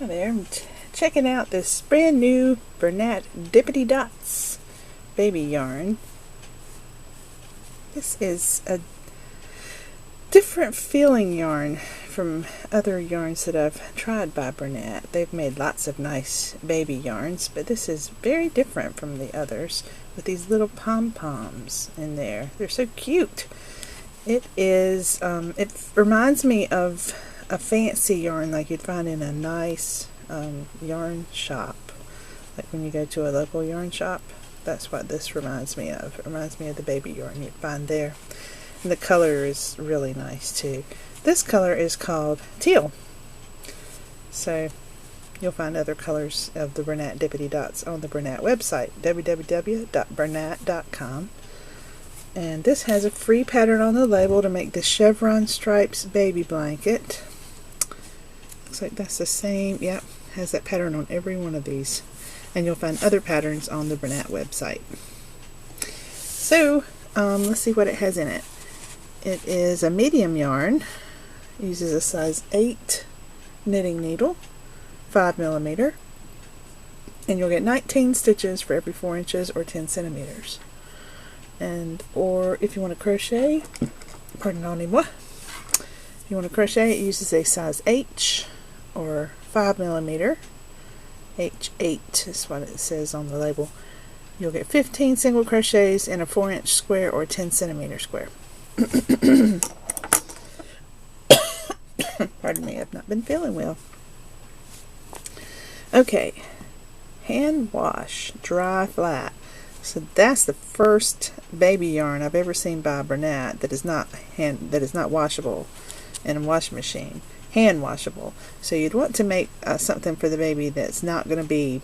Hi there, I'm checking out this brand new Bernat Dippity Dots baby yarn. This is a different feeling yarn from other yarns that I've tried by Bernat. They've made lots of nice baby yarns, but this is very different from the others with these little pom-poms in there. They're so cute. It reminds me of a fancy yarn like you'd find in a nice yarn shop, like when you go to a local yarn shop. That's what this reminds me of. It reminds me of the baby yarn you'd find there. And the color is really nice too. This color is called teal. So you'll find other colors of the Bernat Dippity Dots on the Bernat website, www.bernat.com. And this has a free pattern on the label to make the chevron stripes baby blanket. Looks like that's the same. Yep, has that pattern on every one of these. And you'll find other patterns on the Bernat website. So, let's see what it has in it. It is a medium yarn. It uses a size 8 knitting needle, 5mm. And you'll get 19 stitches for every 4 inches or 10 centimeters. Or if you want to crochet, pardonnez-moi, if you want to crochet, it uses a size H or 5mm. H8 is what it says on the label. You'll get 15 single crochets in a 4-inch square or 10 centimeter square. Pardon me, I've not been feeling well. Okay, hand wash, dry flat. So that's the first baby yarn I've ever seen by Bernat that is not washable in a washing machine. Hand washable. So you'd want to make something for the baby that's not going to be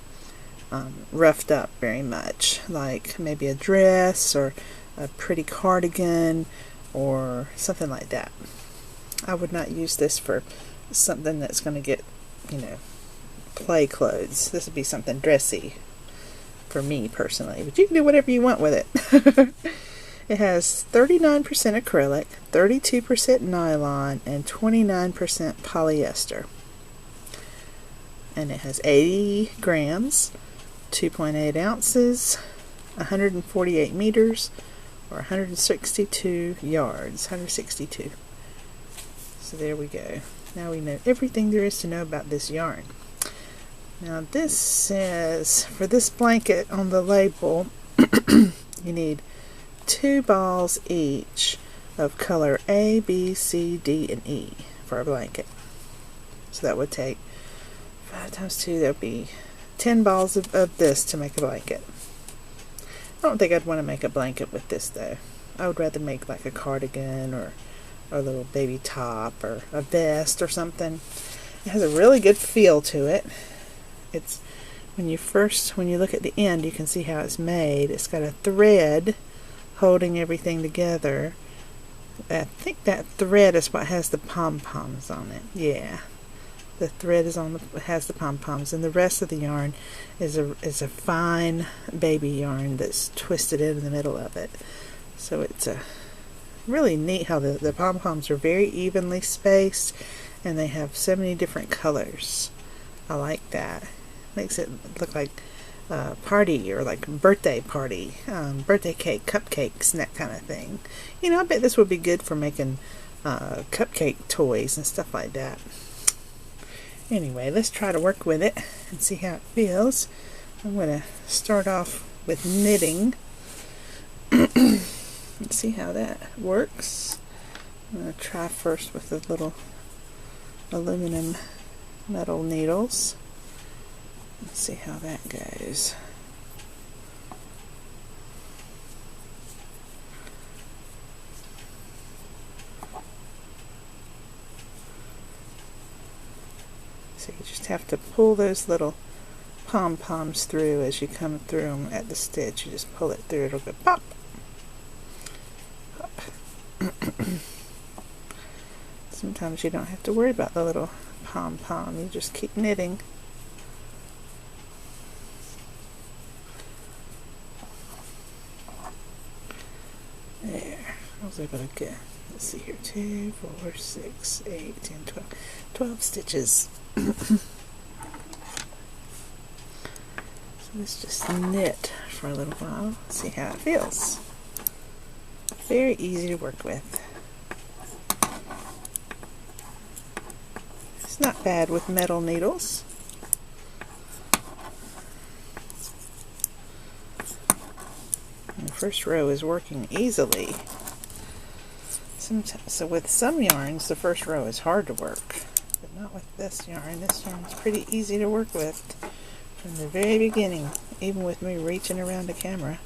roughed up very much, like maybe a dress or a pretty cardigan or something like that. I would not use this for something that's going to get, play clothes. This would be something dressy for me personally, but you can do whatever you want with it. It has 39% acrylic, 32% nylon, and 29% polyester. And it has 80 grams, 2.8 ounces, 148 meters, or 162 yards. 162. So there we go. Now we know everything there is to know about this yarn. Now this says, for this blanket on the label, you need 2 balls each of color A, B, C, D, and E for a blanket. So that would take 5 times 2, that would be 10 balls of this to make a blanket. I don't think I'd want to make a blanket with this though. I would rather make like a cardigan or a little baby top or a vest or something. It has a really good feel to it. It's when you look at the end, you can see how it's made. It's got a thread holding everything together. I think that thread is what has the pom-poms on it. Yeah, the thread has the pom-poms, and the rest of the yarn is a fine baby yarn that's twisted in the middle of it. So it's a really neat how the pom-poms are very evenly spaced, and they have so many different colors. I like that. Makes it look like party or like birthday party, birthday cake, cupcakes, and that kind of thing. I bet this would be good for making cupcake toys and stuff like that. Anyway, let's try to work with it and see how it feels. I'm going to start off with knitting. Let's see how that works. I'm going to try first with the little aluminum metal needles. Let's see how that goes. So you just have to pull those little pom-poms through as you come through them at the stitch. You just pull it through, it'll go pop. Pop. Sometimes you don't have to worry about the little pom-pom. You just keep knitting. There. I was able to get, let's see here, 2, 4, 6, 8, 10, 12 stitches. Let's just knit for a little while, see how it feels. Very easy to work with. It's not bad with metal needles. And the first row is working easily. So with some yarns, the first row is hard to work, but not with this yarn. This yarn is pretty easy to work with from the very beginning, even with me reaching around the camera.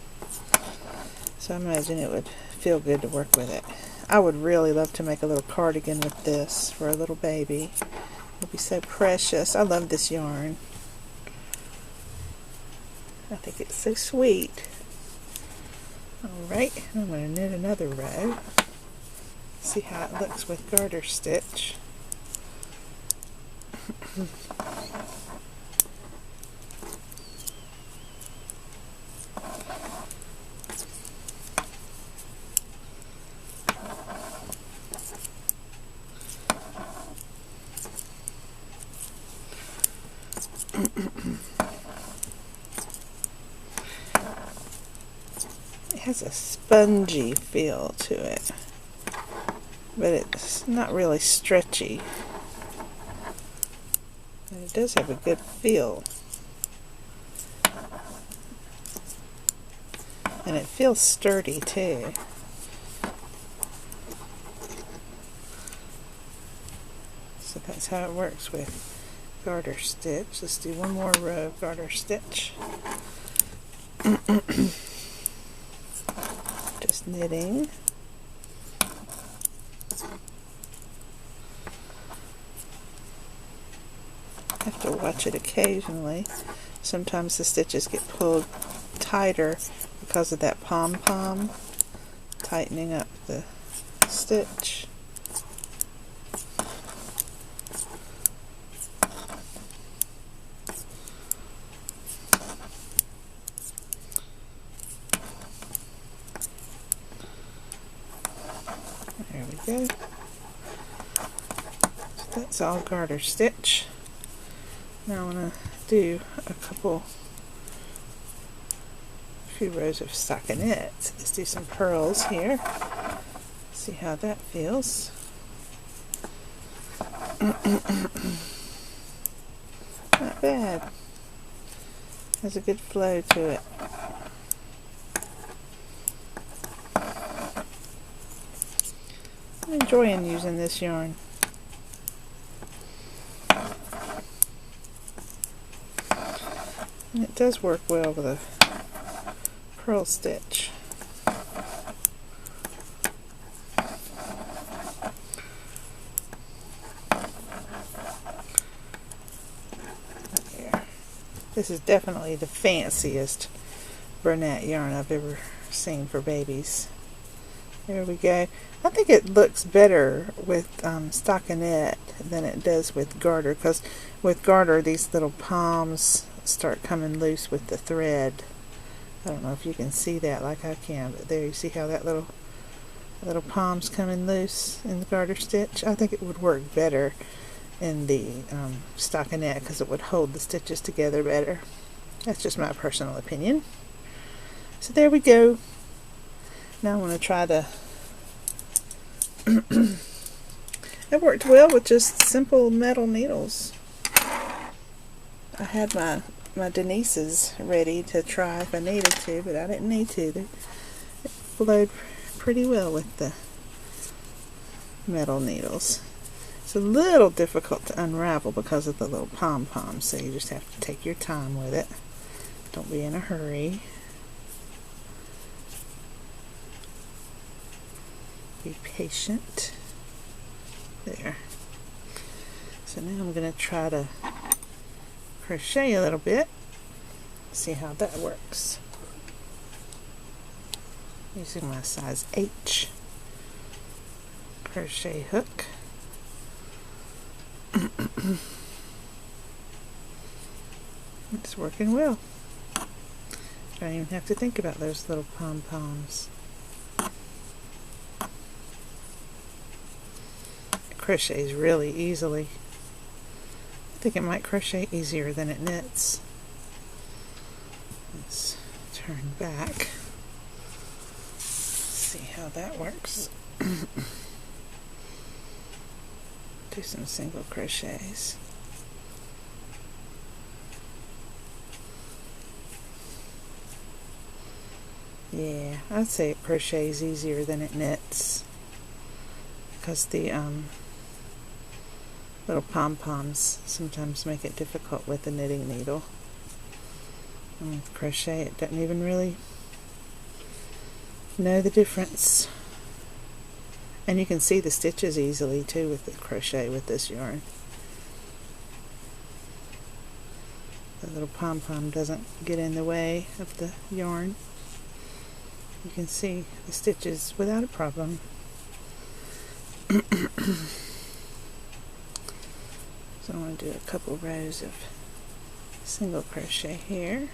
So I imagine it would feel good to work with it. I would really love to make a little cardigan with this for a little baby. It would be so precious. I love this yarn. I think it's so sweet. Alright, I'm going to knit another row. See how it looks with garter stitch. It has a spongy feel to it, but it's not really stretchy. And it does have a good feel. And it feels sturdy too. So that's how it works with garter stitch. Let's do one more row of garter stitch. Just knitting. I have to watch it occasionally. Sometimes the stitches get pulled tighter because of that pom-pom tightening up the stitch. There we go. So that's all garter stitch. Now I want to do a few rows of stockinette. Let's do some pearls here. See how that feels. Not bad. Has a good flow to it. I'm enjoying using this yarn. And it does work well with a pearl stitch. There. This is definitely the fanciest Bernat yarn I've ever seen for babies. There we go. I think it looks better with stockinette than it does with garter, because with garter these little palms start coming loose with the thread. I don't know if you can see that like I can, but there you see how that little palm's coming loose in the garter stitch. I think it would work better in the stockinette because it would hold the stitches together better. That's just my personal opinion. So there we go. Now I'm going to try the it worked well with just simple metal needles. I had my Denise's ready to try if I needed to, but I didn't need to. It flowed pretty well with the metal needles. It's a little difficult to unravel because of the little pom-poms, so you just have to take your time with it. Don't be in a hurry. Be patient. There. So now I'm going to try to crochet a little bit. See how that works. Using my size H crochet hook. It's working well. I don't even have to think about those little pom-poms. Crochets really easily. I think it might crochet easier than it knits. Let's turn back. See how that works. Do some single crochets. Yeah, I'd say it crochets easier than it knits, because the little pom-poms sometimes make it difficult with the knitting needle. And with crochet, it doesn't even really know the difference. And you can see the stitches easily too with the crochet with this yarn. The little pom-pom doesn't get in the way of the yarn. You can see the stitches without a problem. So I'm going to do a couple rows of single crochet here.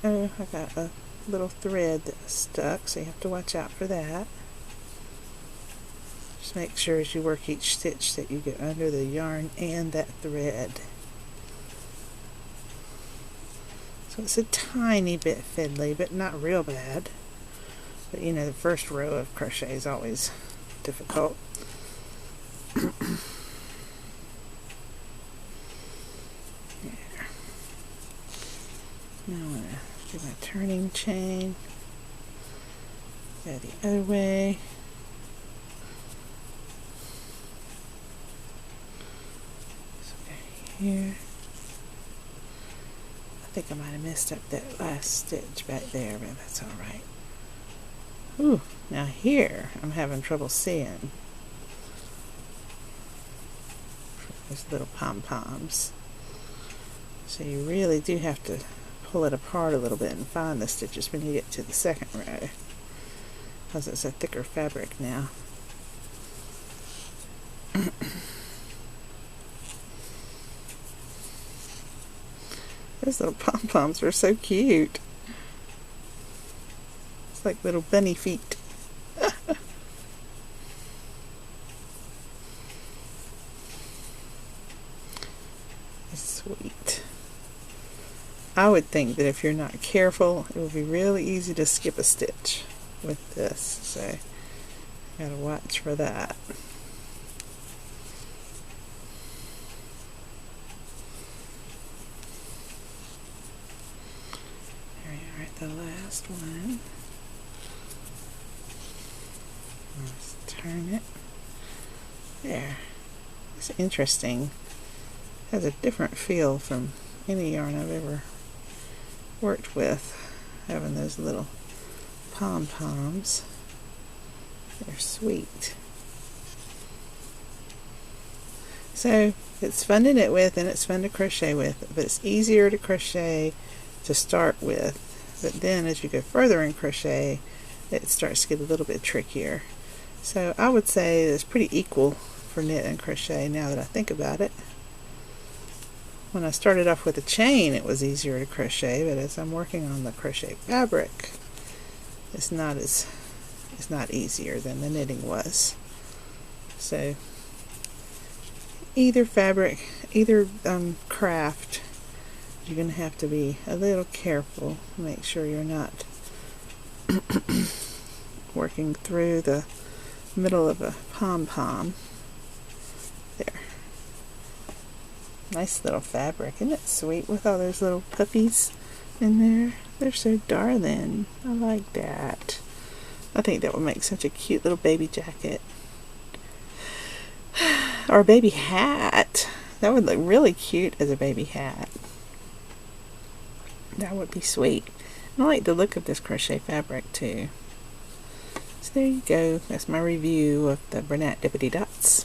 Oh, I got a little thread that was stuck, so you have to watch out for that. Just make sure as you work each stitch that you get under the yarn and that thread. So it's a tiny bit fiddly, but not real bad. But you know, the first row of crochet is always difficult. There. Now I'm going to do my turning chain. Go the other way. So go here. I think I might have messed up that last stitch back there, but that's alright. Ooh, now here I'm having trouble seeing those little pom-poms. So you really do have to pull it apart a little bit and find the stitches when you get to the second row, because it's a thicker fabric now. Those little pom-poms are so cute. It's like little bunny feet. Sweet. I would think that if you're not careful, it would be really easy to skip a stitch with this. So you gotta watch for that. The last one. Let's turn it. There. It's interesting. It has a different feel from any yarn I've ever worked with, having those little pom-poms. They're sweet. So it's fun to knit with and it's fun to crochet with, but it's easier to crochet to start with. But then as you go further in crochet, it starts to get a little bit trickier. So I would say it's pretty equal for knit and crochet now that I think about it. When I started off with a chain, it was easier to crochet, but as I'm working on the crochet fabric, it's not easier than the knitting was. So either fabric, either craft, you're going to have to be a little careful. Make sure you're not working through the middle of a pom-pom. There. Nice little fabric. Isn't it sweet with all those little puppies in there? They're so darling. I like that. I think that would make such a cute little baby jacket. Or a baby hat. That would look really cute as a baby hat. That would be sweet. And I like the look of this crochet fabric too. So there you go. That's my review of the Bernat Dippity dots.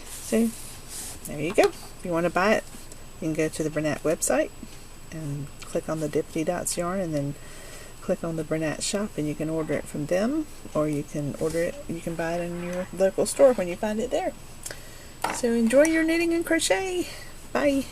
So there you go. If you want to buy it, you can go to the Bernat website and click on the Dippity dots yarn, and then click on the Bernat shop, and you can order it from them, or you can buy it in your local store when you find it there. So enjoy your knitting and crochet. Bye.